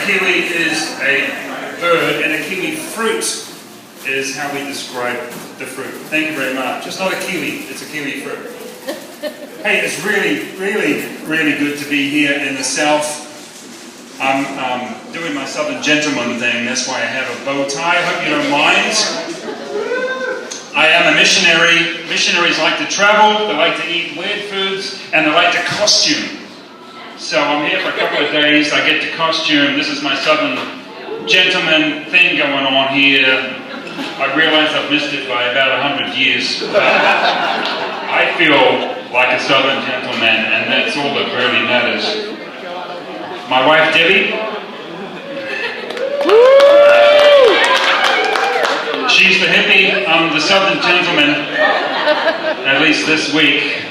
kiwi is a bird, and a kiwi fruit is how we describe the fruit. Thank you very much. It's not a kiwi, it's a kiwi fruit. Hey, it's really, really, really good to be here in the south. I'm doing my Southern gentleman thing, that's why I have a bow tie. I hope you don't mind. I am a missionary. Missionaries like to travel, they like to eat weird foods, and they like to costume. So I'm here for a couple of days, I get to costume. This is my Southern gentleman thing going on here. I realize I've missed it by about 100 years. I feel like a Southern gentleman, and that's all that really matters. My wife Debbie, she's the hippie, I'm the Southern gentleman, at least this week.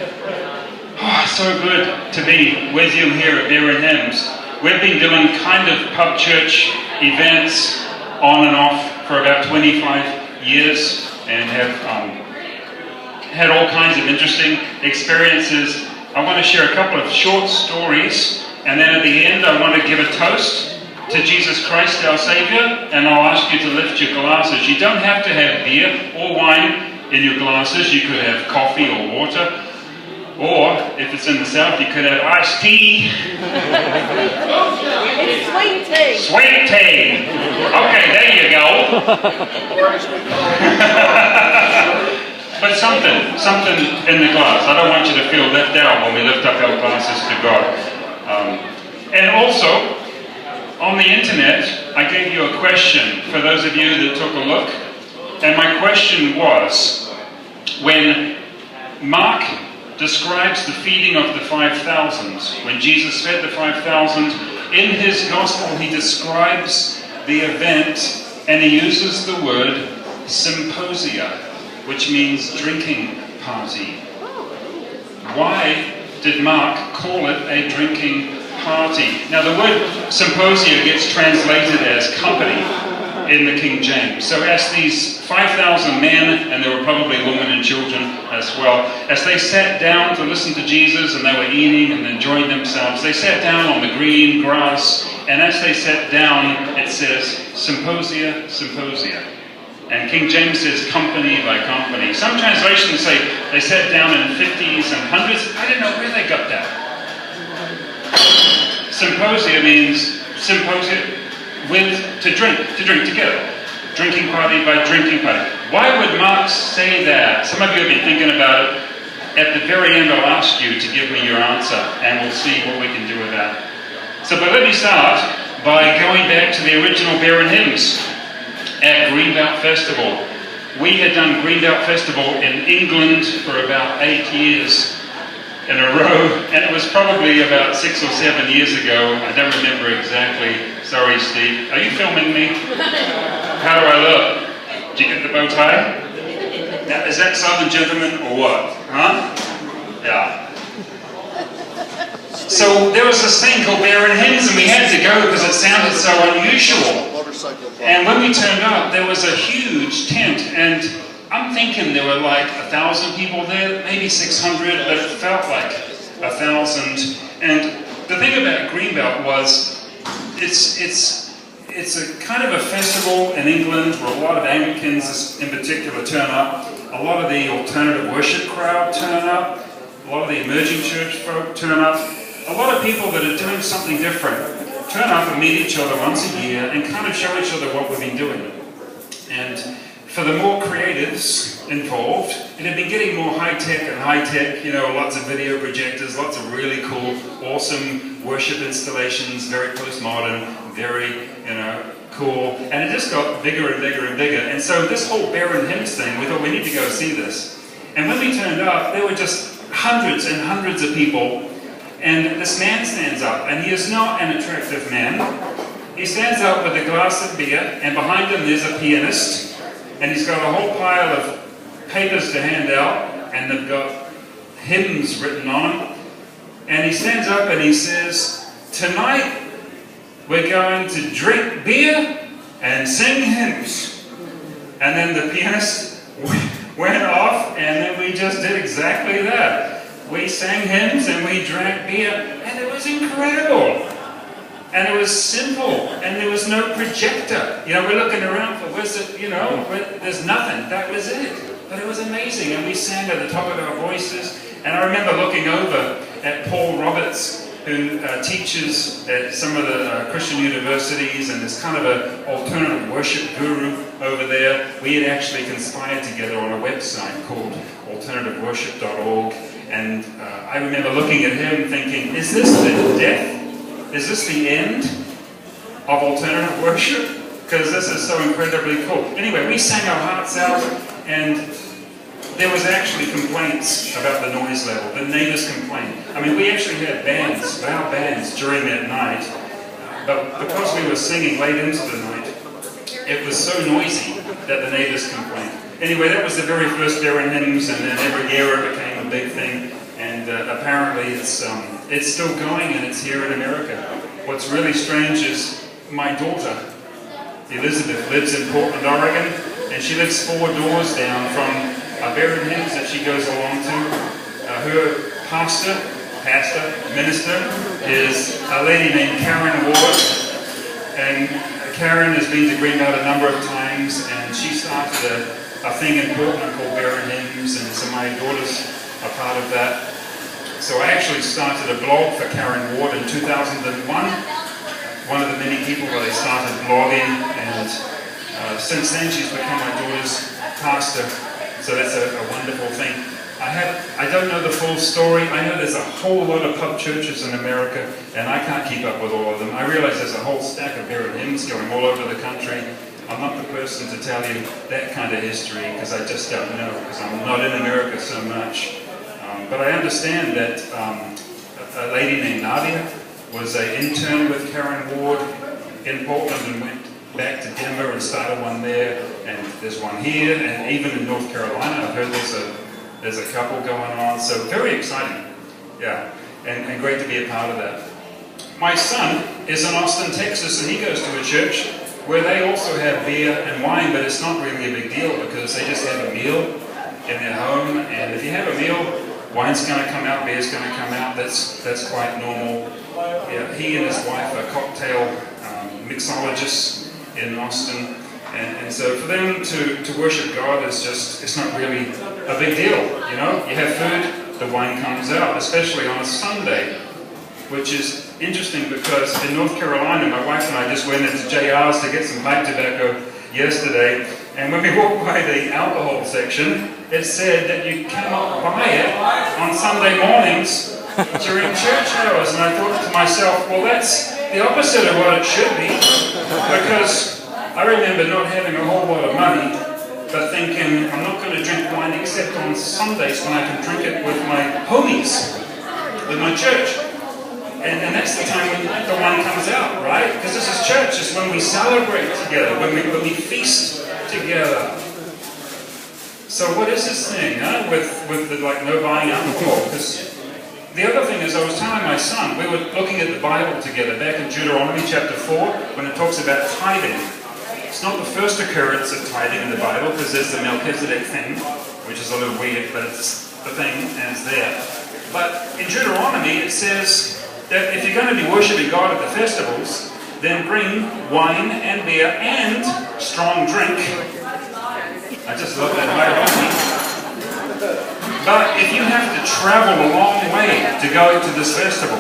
Oh, so good to be with you here at Beer and Hymns. We've been doing kind of pub church events on and off for about 25 years and have had all kinds of interesting experiences. I want to share a couple of short stories, and then at the end I want to give a toast to Jesus Christ our Saviour, and I'll ask you to lift your glasses. You don't have to have beer or wine in your glasses. You could have coffee or water, or if it's in the south you could have iced tea. It's sweet tea. Sweet tea. Okay, there you go. But something in the glass. I don't want you to feel left out when we lift up our glasses to God. And also, on the internet, I gave you a question for those of you that took a look. And my question was, when Mark describes the feeding of the 5,000, when Jesus fed the 5,000, in his gospel he describes the event and he uses the word symposia, which means drinking party. Why did Mark call it a drinking party? Now the word symposia gets translated as company in the King James. So as these 5,000 men, and there were probably women and children as well, as they sat down to listen to Jesus and they were eating and enjoying themselves, they sat down on the green grass, and as they sat down it says symposia, symposia. And King James says company by company. Some translations say they sat down in 50s and 100s. I don't know where they got that. Symposia means symposia with to drink together. Drinking party by drinking party. Why would Mark say that? Some of you have been thinking about it. At the very end I'll ask you to give me your answer and we'll see what we can do with that. So but let me start by going back to the original Beer and Hymns at Greenbelt Festival. We had done Greenbelt Festival in England for about 8 years in a row, and it was probably about 6 or 7 years ago. I don't remember exactly. Sorry, Steve. Are you filming me? How do I look? Did you get the bow tie? Now, is that Southern gentleman or what? Huh? Yeah. So there was this thing called Beer and Hymns, and we had to go because it sounded so unusual. And when we turned up, there was a huge tent, and I'm thinking there were like 1,000 people there, maybe 600, but it felt like 1,000. And the thing about Greenbelt was, it's a kind of a festival in England where a lot of Anglicans in particular turn up, a lot of the alternative worship crowd turn up, a lot of the emerging church folk turn up, a lot of people that are doing something different turn up and meet each other once a year and kind of show each other what we've been doing. And for the more creatives involved, it had been getting more high-tech, you know, lots of video projectors, lots of really cool, awesome worship installations, very postmodern, very, you know, cool. And it just got bigger and bigger and bigger. And so this whole Beer and Hymns thing, we thought we need to go see this. And when we turned up, there were just hundreds and hundreds of people. And this man stands up, and he is not an attractive man. He stands up with a glass of beer, and behind him there's a pianist, and he's got a whole pile of papers to hand out, and they've got hymns written on them. And he stands up and he says, "Tonight we're going to drink beer and sing hymns." And then the pianist went off, and then we just did exactly that. We sang hymns and we drank beer, and it was incredible. And it was simple, and there was no projector. You know, we're looking around for, where's it, you know, there's nothing. That was it. But it was amazing, and we sang at the top of our voices. And I remember looking over at Paul Roberts, who teaches at some of the Christian universities, and is kind of an alternative worship guru over there. We had actually conspired together on a website called alternativeworship.org, and I remember looking at him thinking, is this the death? Is this the end of alternative worship? Because this is so incredibly cool. Anyway, we sang our hearts out, and there was actually complaints about the noise level. The neighbors complained. I mean, we actually had bands, loud bands, during that night. But because we were singing late into the night, it was so noisy that the neighbors complained. Anyway, that was the very first Baron hymns, and then every era became a big thing. And apparently it's still going, and it's here in America. What's really strange is my daughter, Elizabeth, lives in Portland, Oregon, and she lives 4 doors down from Baron hymns that she goes along to. Her minister is a lady named Karen Ward, and Karen has been to Green Mount a number of times, and she started a thing in Portland called Baron hymns, and so my daughter's a part of that. So I actually started a blog for Karen Ward in 2001, one of the many people where they started blogging, and since then she's become my daughter's pastor. So that's a wonderful thing. I don't know the full story. I know there's a whole lot of pub churches in America, and I can't keep up with all of them. I realize there's a whole stack of Baron hymns going all over the country. I'm not the person to tell you that kind of history, because I just don't know, because I'm not in America so much. But I understand that a lady named Nadia was an intern with Karen Ward in Portland and went back to Denver and started one there, and there's one here, and even in North Carolina I've heard there's a couple going on, so very exciting, yeah, and great to be a part of that. My son is in Austin, Texas, and he goes to a church where they also have beer and wine, but it's not really a big deal because they just have a meal in their home, and if you have a meal, wine's going to come out, beer's going to come out, that's quite normal. Yeah, he and his wife are cocktail mixologists in Austin, and so for them to worship God is just, it's not really a big deal, you know. You have food, the wine comes out, especially on a Sunday, which is interesting because in North Carolina, my wife and I just went into JR's to get some pipe tobacco yesterday, and when we walked by the alcohol section, it said that you cannot buy it on Sunday mornings during church hours, and I thought to myself, well, that's the opposite of what it should be, because I remember not having a whole lot of money, but thinking, I'm not going to drink wine except on Sundays when I can drink it with my homies, with my church. And that's the time when the wine comes out, right? Because this is church, it's when we celebrate together, when we feast together. So what is this thing, huh? with the, like, no buying alcohol? Because the other thing is, I was telling my son, we were looking at the Bible together back in Deuteronomy chapter 4, when it talks about tithing. It's not the first occurrence of tithing in the Bible, because there's the Melchizedek thing, which is a little weird, but it's the thing, and it's there. But in Deuteronomy, it says that if you're going to be worshipping God at the festivals, then bring wine and beer and strong drink. I just love that hierarchy. But if you have to travel a long way to go to this festival,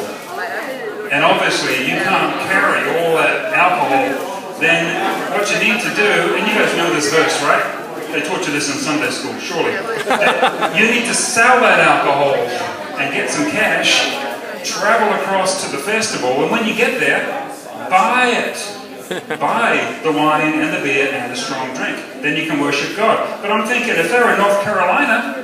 and obviously you can't carry all that alcohol, then what you need to do, and you guys know this verse, right? They taught you this in Sunday school, surely. You need to sell that alcohol and get some cash, travel across to the festival, and when you get there, buy it. Buy the wine and the beer and the strong drink. Then you can worship God. But I'm thinking, if they're in North Carolina,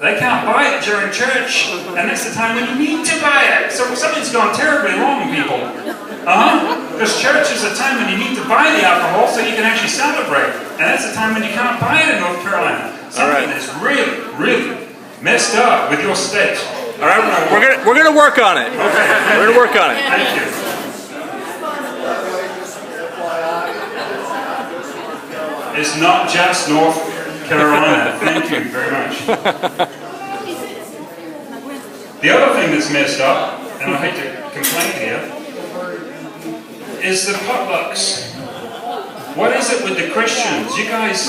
they can't buy it during church, and that's the time when you need to buy it. So something's gone terribly wrong, people. Because church is a time when you need to buy the alcohol so you can actually celebrate. And that's the time when you can't buy it in North Carolina. Something is really, really messed up with your state. All right, we're gonna work on it. Okay. We're gonna work on it. Thank you. It's not just North Carolina. Thank you very much. The other thing that's messed up, and I hate to complain here, is the potlucks. What is it with the Christians? You guys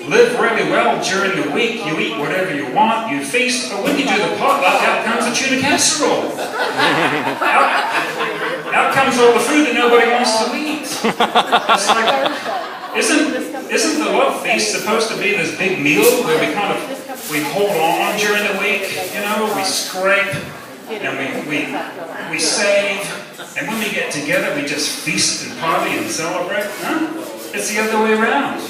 live really well during the week. You eat whatever you want, you feast, but when you do the potluck, out comes a tuna casserole. Out comes all the food that nobody wants to eat. It's like, isn't the love feast supposed to be this big meal where we hold on during the week, you know, we scrape and we save, and when we get together we just feast and party and celebrate? Huh? It's the other way around.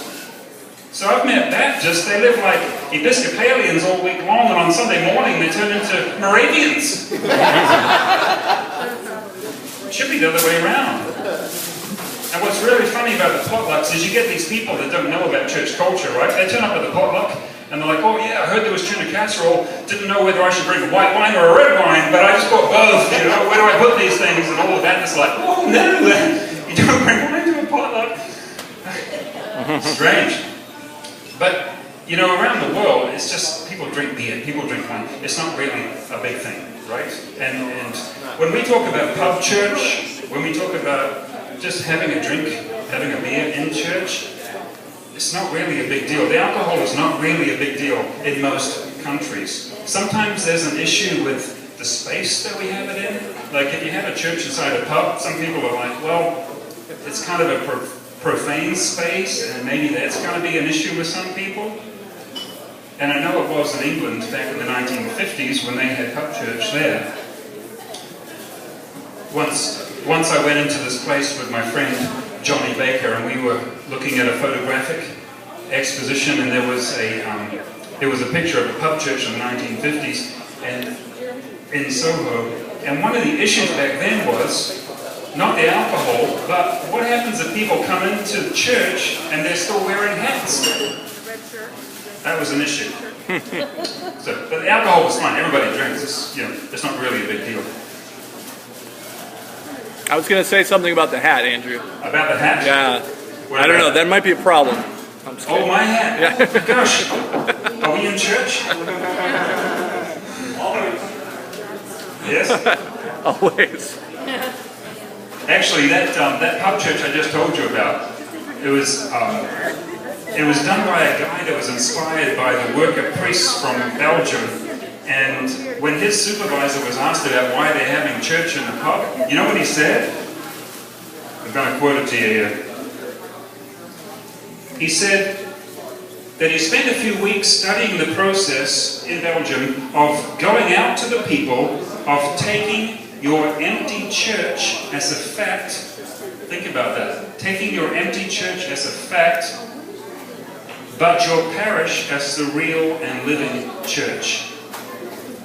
So I've met Baptists, they live like Episcopalians all week long, and on Sunday morning they turn into Moravians. It should be the other way around. And what's really funny about the potlucks is you get these people that don't know about church culture, right? They turn up at the potluck and they're like, oh yeah, I heard there was tuna casserole, didn't know whether I should bring a white wine or a red wine, but I just bought both, you know, where do I put these things? And all of that, it's like, oh no, you don't bring wine to a potluck. Strange. But, you know, around the world, it's just, people drink beer, people drink wine. It's not really a big thing, right? And when we talk about pub church, when we talk about just having a drink, having a beer in church, it's not really a big deal. The alcohol is not really a big deal in most countries. Sometimes there's an issue with the space that we have it in. Like if you have a church inside a pub, some people are like, well, it's kind of a profane space, and maybe that's going to be an issue with some people. And I know it was in England back in the 1950s when they had pub church there. Once I went into this place with my friend Johnny Baker, and we were looking at a photographic exposition, and there was a picture of a pub church in the 1950s and in Soho. And one of the issues back then was not the alcohol, but what happens if people come into church and they're still wearing hats? That was an issue. But the alcohol was fine. Everybody drinks. It's not really a big deal. I was going to say something about the hat, Andrew. About the hat? Yeah. I don't know. That might be a problem. Oh, my hat. Yeah. Gosh. Are we in church? Yes? Always. Actually, that pub church I just told you about, it was done by a guy that was inspired by the worker priests from Belgium. And when his supervisor was asked about why they're having church in the pub, you know what he said? I'm going to quote it to you here. He said that he spent a few weeks studying the process in Belgium of going out to the people, of taking your empty church as a fact. Think about that. Taking your empty church as a fact, but your parish as the real and living church.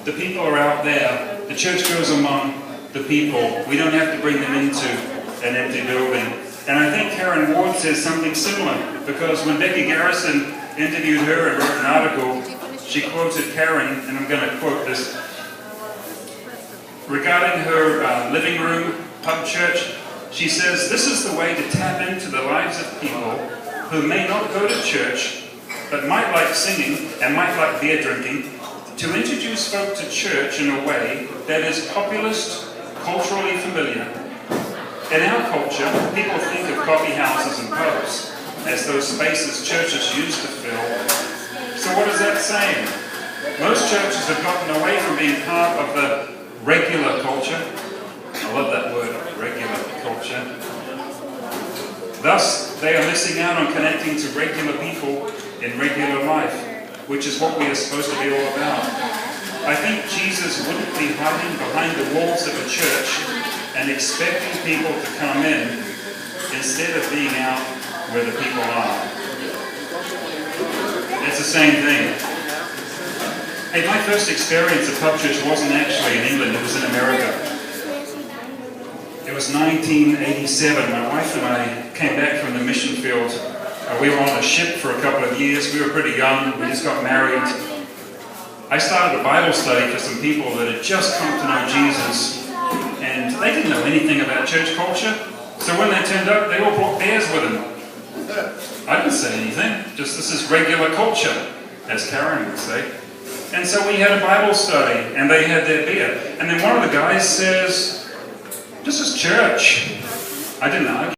The people are out there. The church goes among the people. We don't have to bring them into an empty building. And I think Karen Ward says something similar, because when Becky Garrison interviewed her and wrote an article, she quoted Karen, and I'm going to quote this, regarding her living room pub church. She says, this is the way to tap into the lives of people who may not go to church, but might like singing and might like beer drinking, to introduce folk to church in a way that is populist, culturally familiar. In our culture, people think of coffee houses and pubs as those spaces churches used to fill. So what is that saying? Most churches have gotten away from being part of the regular culture. I love that word, regular culture. Thus, they are missing out on connecting to regular people in regular life, which is what we are supposed to be all about. I think Jesus wouldn't be hiding behind the walls of a church and expecting people to come in instead of being out where the people are. It's the same thing. Hey, my first experience of pub church wasn't actually in England, it was in America. It was 1987. My wife and I came back from the mission field. We were on a ship for a couple of years. We were pretty young. We just got married. I started a Bible study for some people that had just come to know Jesus, and they didn't know anything about church culture. So when they turned up, they all brought beers with them. I didn't say anything. Just, this is regular culture, as Karen would say. And so we had a Bible study, and they had their beer. And then one of the guys says, this is church. I didn't argue.